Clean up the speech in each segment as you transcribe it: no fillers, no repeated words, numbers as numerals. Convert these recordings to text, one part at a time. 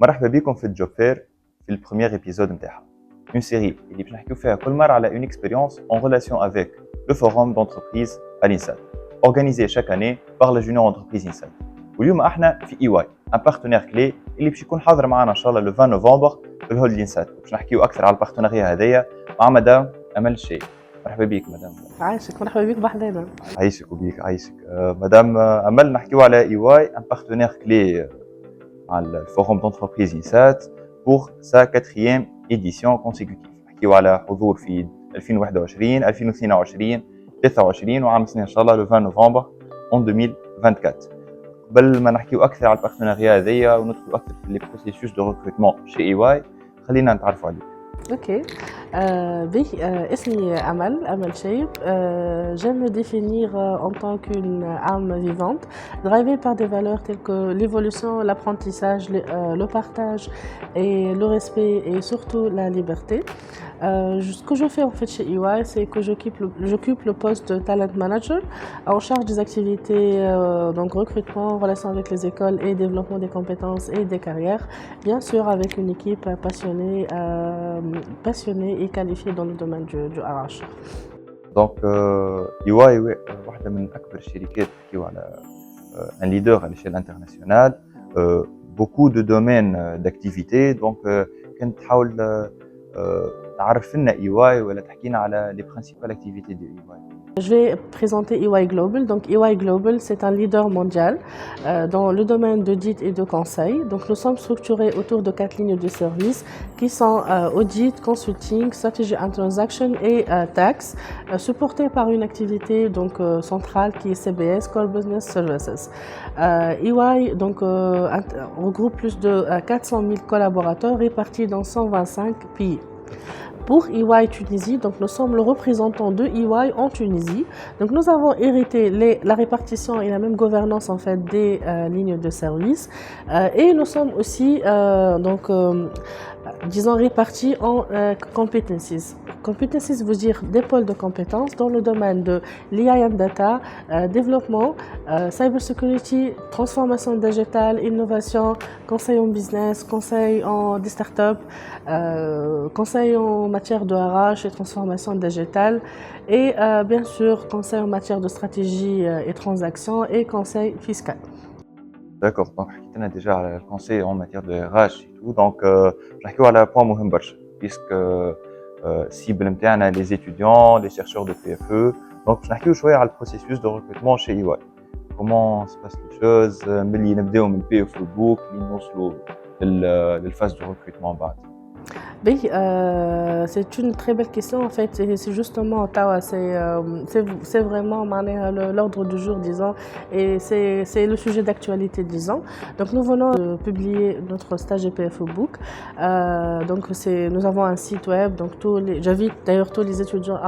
مرحبا بكم في الجوب فير في البريمير épisode نتاعها. Une série اللي باش نحكيو فيها كل مرة على une expérience en relation avec le forum d'entreprise à l'INSEAD, organisé chaque année par la Junior Entreprise INSEAD. واليوم احنا في EY, un partenaire clé اللي باش يكون حاضر معنا ان شاء الله le 20 نوفمبر في الهول الإنساد. باش نحكيو اكثر على البارتنارية هذيا مع مدام أمل الشيخ. مرحبا بك مدام. عايشك، مرحبا بك بحذانا. عايشك وبيك عايشك. مدام أمل نحكيو على EY, un partenaire clé على الفورم d'entreprise INSEAD pour sa 4e édition consécutive. نحكيو على حضور في 2021 2022 23 وعام سنة ان شاء الله le 20 نوفمبر en 2024. قبل ما نحكيو اكثر على البارتناريا هذيا وندخلوا اكثر في لي بروسيسوس دو ريكروتمون شي اي واي, خلينا نتعرفوا عليك. Ok. اسمي أمل شيب. J'aime me définir en tant qu'une âme vivante, drivée par des valeurs telles que l'évolution, l'apprentissage, le partage et le respect et surtout la liberté. Ce que je fais en fait chez EY, c'est que j'occupe le poste de talent manager en charge des activités donc recrutement, relation avec les écoles et développement des compétences et des carrières, bien sûr avec une équipe passionnée et qualifiée dans le domaine du RH. Donc EY واحدة من أكبر الشركات تحكيو على un leader à l'échelle internationale, beaucoup de domaines d'activité. Donc كنت تحاول تعرف لنا EY ولا تحكينا على les principales activités de EY. Je vais présenter EY Global. Donc EY Global, c'est un leader mondial dans le domaine d'audit et de conseil. Donc nous sommes structurés autour de 4 lignes de service qui sont audit, consulting, strategy and transaction et tax, supportées par une activité donc centrale qui est CBS, Core Business Services. EY donc regroupe plus de 400 000 collaborateurs répartis dans 125 pays. Pour EY Tunisie, donc nous sommes le représentant de EY en Tunisie. Donc nous avons hérité la répartition et la même gouvernance en fait des lignes de service et nous sommes aussi disons répartis en competencies. Competencies veut dire des pôles de compétences dans le domaine de l'IA and data, développement, cybersecurity, transformation digitale, innovation, conseil en business, conseil en des startups, conseil en matière de RH et transformation digitale et bien sûr conseil en matière de stratégie et transactions et conseil fiscal. D'accord, donc حكيت لنا déjà على الكونسي en matière de RH et tout. Donc نحكيو على point مهم برشا puisque cible نتاعنا les étudiants, les chercheurs de PFE. Donc باش نحكيو شويه على البروسيسوس de recrutement chez EY. Comment se passent les choses ملي نبداو من PFE book اللي نوصلوا للphase de recrutement بعد. Oui, c'est une très belle question en fait. C'est justement Ottawa, c'est vraiment l'ordre du jour, disons, et c'est le sujet d'actualité, disons. Donc nous venons de publier notre stage EPFE Book. Donc nous avons un site web. Donc j'invite d'ailleurs tous les étudiants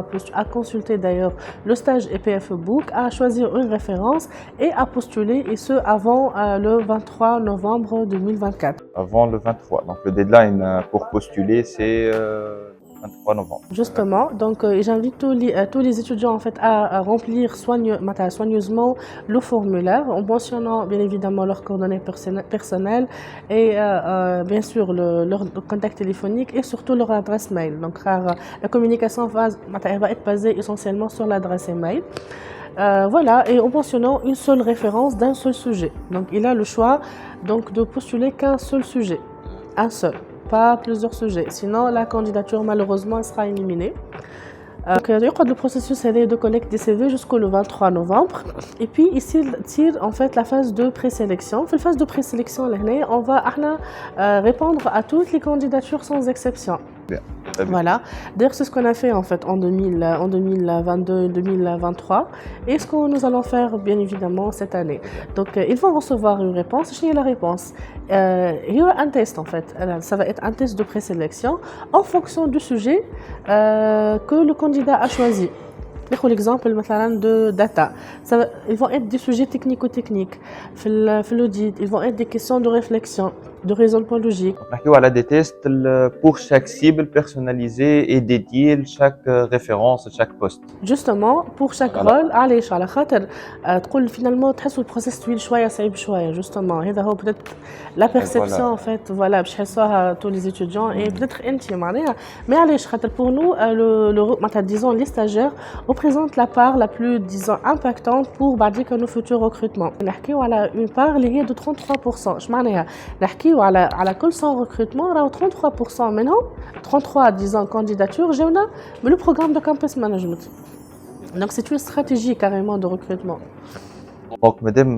à consulter d'ailleurs le stage EPFE Book, à choisir une référence et à postuler, et ce avant le 23 novembre 2024. Avant le 23, donc le deadline pour postuler c'est 23 novembre. Justement, donc j'invite tous les étudiants en fait à remplir soigneusement le formulaire en mentionnant bien évidemment leurs coordonnées personnelles et bien sûr leur contact téléphonique et surtout leur adresse mail. Donc la communication va être basée essentiellement sur l'adresse email. Voilà, et en mentionnant une seule référence d'un seul sujet. Donc il a le choix donc de postuler qu'un seul sujet, un seul, pas plusieurs sujets. Sinon la candidature malheureusement sera éliminée. Donc le processus est de collecte des CV jusqu'au 23 novembre. Et puis ici tire en fait la phase de présélection. Dans la phase de présélection, on va répondre à toutes les candidatures sans exception. Bien. Voilà, d'ailleurs c'est ce qu'on a fait en fait en 2022-2023 et ce que nous allons faire bien évidemment cette année. Donc ils vont recevoir une réponse. Je la réponse. Il y aura un test en fait, ça va être un test de présélection en fonction du sujet que le candidat a choisi. ناخذ l'exemple مثلا de data. Ils vont être des sujets technico-techniques. في l'audit, ils vont être des questions de réflexion, de raisonnement logique. نحكيو على des tests pour chaque cible personnalisée et dédiée à chaque référence, à chaque poste. Justement pour chaque Voilà. rôle علاش على خاطر تقول finalement تحسوا البروسيس طويل شويه صعيب شويه justement هذا هو peut-être la perception en fait voilà باش يحسوها tous les étudiants et peut-être انت معناها mais علاش خاطر pour nous معناتها disons les stagiaires représentent la part la plus disons impactante pour بعديك nos futurs recrutements. نحكيو على une part اللي هي de 33%. اش معناها نحكيو على كل 100 recrutements راهو 33% منهم 33 disons candidatures جاونا من le programme de campus management. Donc c'est une stratégie carrément de recrutement. دونك مادام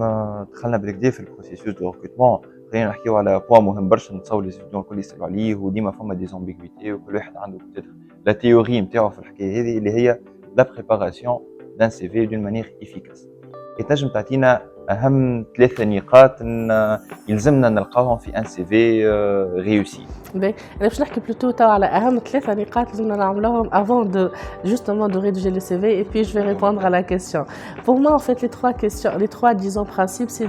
دخلنا بالكدا في البروسيسوس دو ريكروتمون خلينا نحكيو على بوا مهم برشا نتصور لي ستوديون الكل يسالوا عليه وديما فما دي زامبيغويتي وكل واحد عنده بتاتر لا تيوري نتاعو في الحكايه هذه اللي هي لا بريباراسيون دان سي في دون مانيير افيكاس. تنجم تعطينا اهم 3 نقاط يلزمنا نلقاهم في ان سي في ريوسي؟ انا باش نحكي بلوتو توا على اهم 3 نقاط لازمنا نعملوهم avant de justement de rédiger le CV et puis je vais répondre à la question. Pour moi en fait les 3 questions, les 3 disons principes, c'est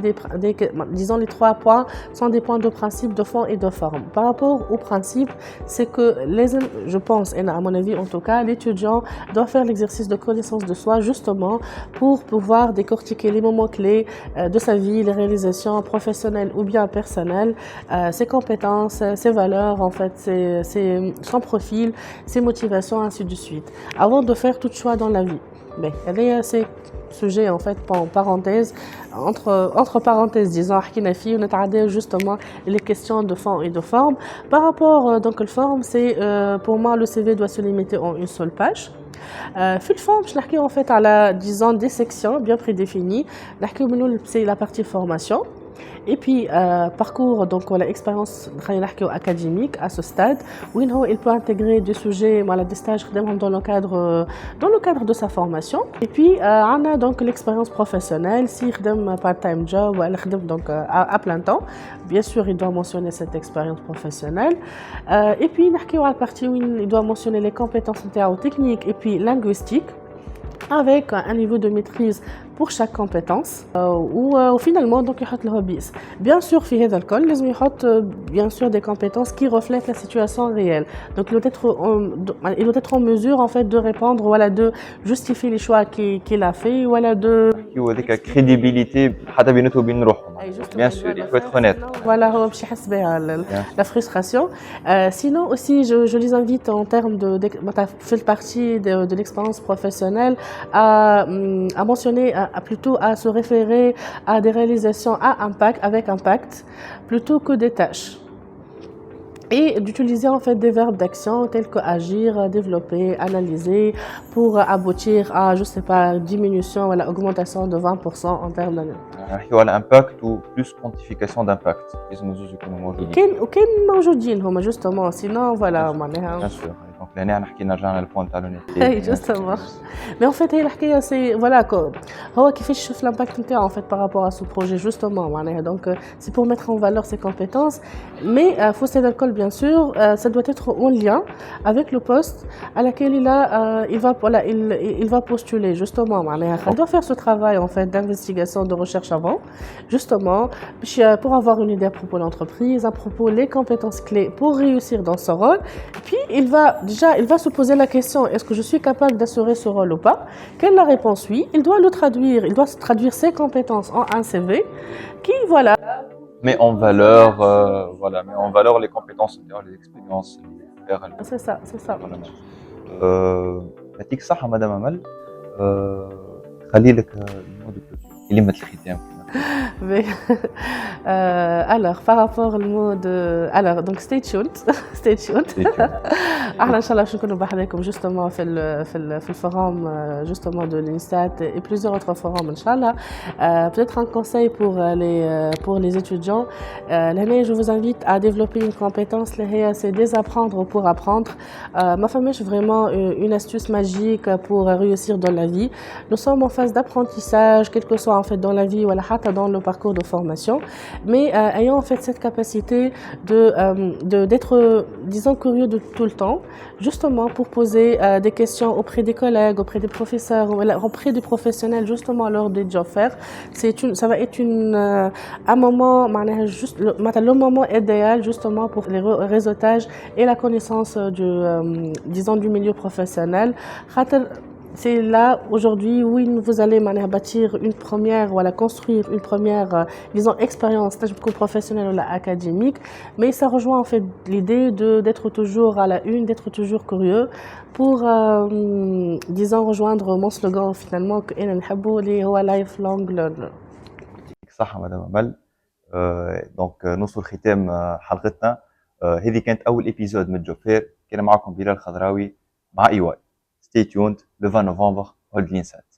disons les 3 points sont des points de principe, de fond et de forme. Par rapport au principe, c'est que je pense et à mon avis en tout cas, l'étudiant doit faire l'exercice de connaissance de soi justement pour pouvoir décortiquer les moments clés de sa vie, les réalisations professionnelles ou bien personnelles, ses compétences, ses valeurs en fait, son profil, ses motivations, ainsi de suite, avant de faire tout choix dans la vie. Mais il y a ces sujets en fait en parenthèse, entre parenthèses disons, on a justement les questions de fond et de forme. Par rapport donc la forme, c'est pour moi le CV doit se limiter en une seule page. في الفورم باش نحكيو en fait على disons des sections bien prédéfinies. نحكيو منو c'est la partie formation. Et puis, parcours, donc voilà, expérience académique à ce stade, où il peut intégrer des sujets, voilà, des stages dans le cadre de sa formation. Et puis, on a donc l'expérience professionnelle, si il part-time job, ou donc à plein temps. Bien sûr, il doit mentionner cette expérience professionnelle. Et puis, on a la partie où il doit mentionner les compétences techniques et puis linguistiques, avec un niveau de maîtrise pour chaque compétence ou finalement donc il y a le hobbies. Bien sûr في هذا الكل لازم يحط bien sûr des compétences qui reflètent la situation réelle. Donc il doit être en mesure en fait de répondre voilà de justifier les choix qu'il a fait voilà de هو هذيك كريديبيليتي حتى بيناتو وبين روحهم. Bien sûr, il faut être honnête. Voilà, هو باش يحس بها la frustration. Sinon aussi je les invite en termes de fait partie de l'expérience professionnelle à mentionner plutôt à se référer à des réalisations avec impact plutôt que des tâches. Et d'utiliser en fait des verbes d'action tels que agir, développer, analyser pour aboutir à je sais pas diminution ou augmentation de 20% en termes d'année. نحكيو على impact ou plus quantification d'impact. لازم زوج يكونوا موجودين. وكان موجودين هما justement sinon voilà معناها. Bien sûr. Donc l'année حكينا رجعنا للبوان تاع l'honnêteté. Justement. Mais en fait هي الحكايه c'est voilà هو كيفاش يشوف l'impact نتاعو en fait par rapport à ce projet justement معناها donc c'est pour mettre en valeur ses compétences mais faut c'est d'alcool bien sûr ça doit être en lien avec le poste à laquelle il va postuler justement معناها il doit faire ce travail en fait d'investigation de recherche avant justement pour avoir une idée à propos de l'entreprise à propos les compétences clés pour réussir dans ce rôle puis il va se poser la question est-ce que je suis capable d'assurer ce rôle ou pas. Quelle la réponse oui, il doit traduire ses compétences en un CV qui voilà met en valeur les compétences les expériences. C'est ça. يعطيك الصحة مدام أمل. خلي لك كلمة الختام. Alors par rapport au mot de alors donc stay tuned احنا ان شاء الله باش نكونوا بحذاكم justement في الفورم justement de l'INSTAT et plusieurs autres forums ان شاء الله. Peut-être un conseil pour les étudiants. L'année je vous invite à développer une compétence c'est désapprendre pour apprendre. Ma famille c'est vraiment une astuce magique pour réussir dans la vie. Nous sommes en phase d'apprentissage quel que soit en fait dans la vie ولا حتى dans le parcours de formation, mais ayant en fait cette capacité d'être, disons, curieux de tout le temps, justement pour poser des questions auprès des collègues, auprès des professeurs, auprès des professionnels, justement lors des job fairs. Ça va être un moment, juste le moment idéal justement pour les réseautages et la connaissance disons, du milieu professionnel. C'est là aujourd'hui où vous allez bâtir une première, voilà, construire une première, disons, expérience professionnelle ou académique, mais ça rejoint en fait l'idée d'être toujours à la une, d'être toujours curieux pour, disons, rejoindre mon slogan finalement que أنا نحبه اللي هو lifelong learner. يعطيك الصحة مدام أمل. دونك نوصل ختام حلقتنا. هذه كانت أول إبيزود من جوب فير. كان معكم بلال الخضراوي مع إي واي. Stay tuned, le 20 novembre, Holding Set.